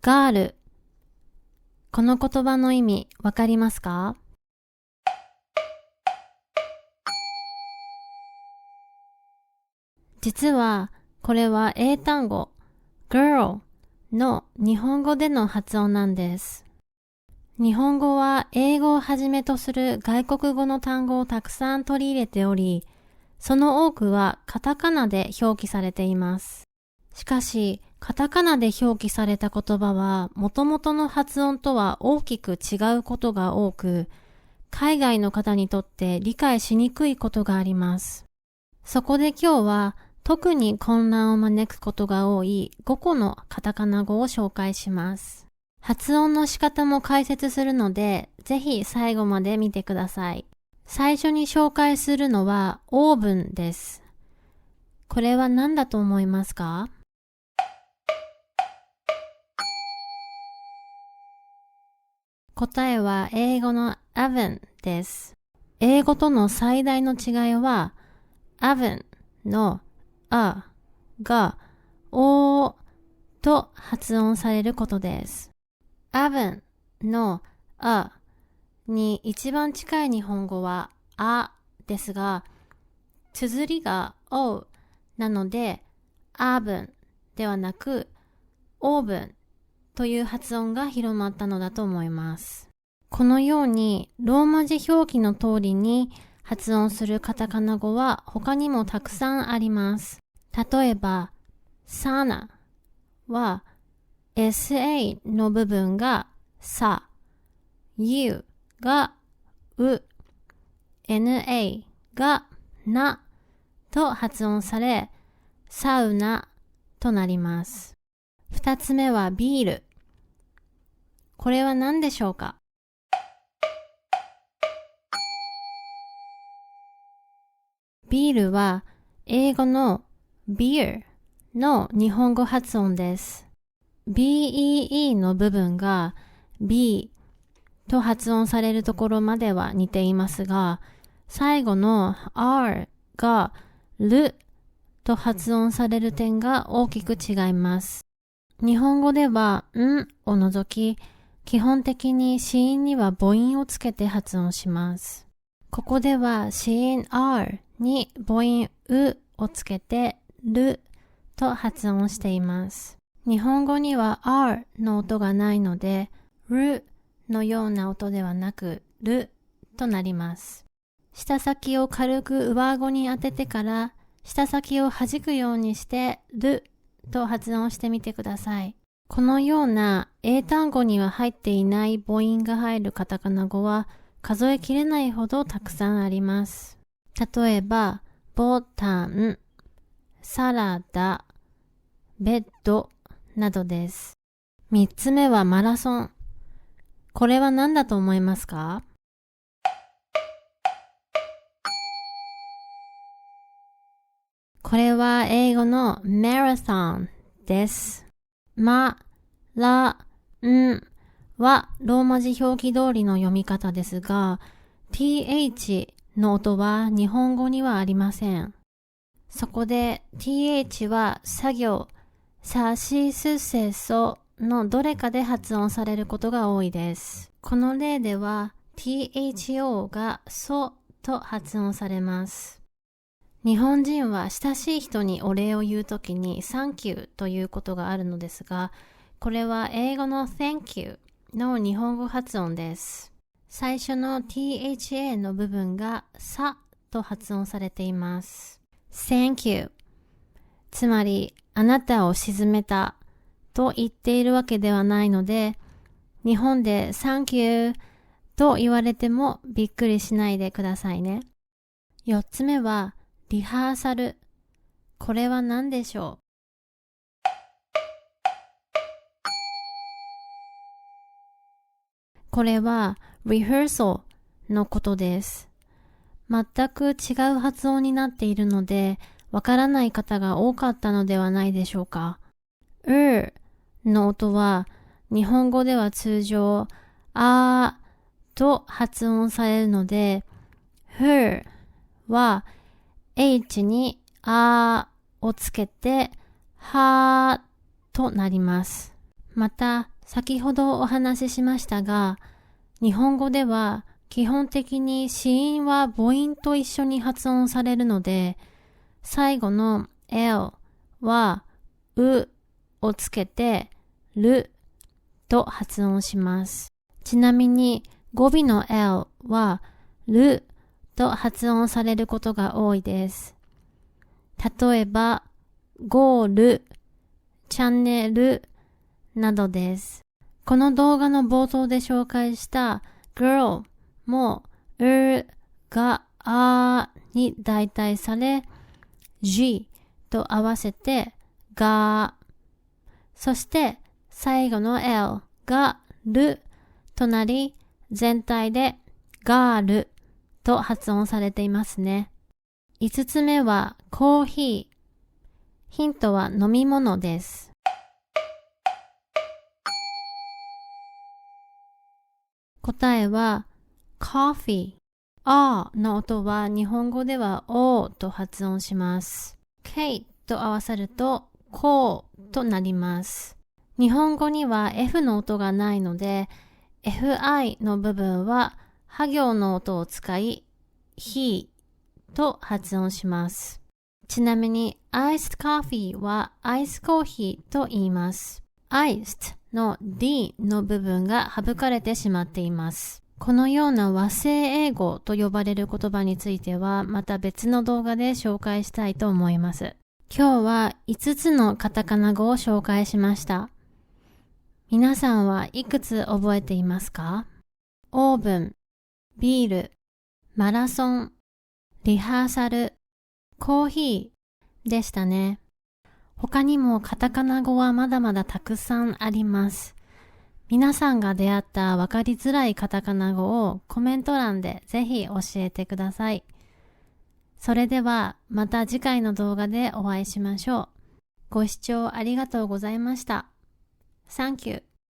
ガール。この言葉の意味わかりますか？実はこれは英単語 girl の日本語での発音なんです。日本語は英語をはじめとする外国語の単語をたくさん取り入れており、その多くはカタカナで表記されています。しかし、カタカナで表記された言葉は元々の発音とは大きく違うことが多く、海外の方にとって理解しにくいことがあります。そこで今日は特に混乱を招くことが多い5個のカタカナ語を紹介します。発音の仕方も解説するので、ぜひ最後まで見てください。最初に紹介するのはオーブンです。これは何だと思いますか？答えは英語の oven です。英語との最大の違いは oven の a が o と発音されることです。oven の a に一番近い日本語はあですが、綴りが o なので oven ではなく oven という発音が広まったのだと思います。このようにローマ字表記の通りに発音するカタカナ語は他にもたくさんあります。例えば、サナは SA の部分がサ、U がう、NA がなと発音され、サウナとなります。二つ目はビール。これは何でしょうか？ビールは英語の beer の日本語発音です。BEE の部分が B と発音されるところまでは似ていますが、最後の R がルと発音される点が大きく違います。日本語ではんを除き、基本的に子音には母音をつけて発音します。ここでは子音 R に母音うをつけてると発音しています。日本語には R の音がないので、るのような音ではなくるとなります。舌先を軽く上顎に当ててから、舌先を弾くようにしてると発音してみてください。このような英単語には入っていない母音が入るカタカナ語は数えきれないほどたくさんあります。例えば、ボタン、サラダ、ベッドなどです。三つ目はマラソン。これは何だと思いますか？これは英語の marathon です。マ、ラ、ンはローマ字表記通りの読み方ですが、th の音は日本語にはありません。そこで th は作業、さしすせそのどれかで発音されることが多いです。この例では tho がそと発音されます。日本人は親しい人にお礼を言うときに Thank you ということがあるのですが、これは英語の Thank you の日本語発音です。最初の THA の部分がさと発音されています。Thank you。つまり、あなたを沈めたと言っているわけではないので、日本で Thank you と言われてもびっくりしないでくださいね。四つ目は、リハーサル。これは何でしょう？これは rehearsal のことです。全く違う発音になっているので、わからない方が多かったのではないでしょうか。の音は日本語では通常あーと発音されるので、her は H にあーをつけてはーとなります。また、先ほどお話ししましたが、日本語では基本的に子音は母音と一緒に発音されるので、最後の L はうをつけてると発音します。ちなみに語尾の L はると発音されることが多いです。例えば、ゴール、チャンネルなどです。この動画の冒頭で紹介した girl もがに代替され G と合わせてが、そして最後の L がるとなり全体でガールと発音されていますね。5つ目はコーヒー。ヒントは飲み物です。答えは coffee。あの音は日本語ではおと発音します。K と合わさるとこうとなります。日本語には F の音がないので FI の部分はは行の音を使い he と発音します。ちなみに iced coffee はアイスコーヒーと言います。iced の D の部分が省かれてしまっています。このような和製英語と呼ばれる言葉についてはまた別の動画で紹介したいと思います。今日は5つのカタカナ語を紹介しました。皆さんはいくつ覚えていますか？オーブン、ビール、マラソン、リハーサル、コーヒーでしたね。他にもカタカナ語はまだまだたくさんあります。皆さんが出会ったわかりづらいカタカナ語をコメント欄でぜひ教えてください。それではまた次回の動画でお会いしましょう。ご視聴ありがとうございました。Thank you.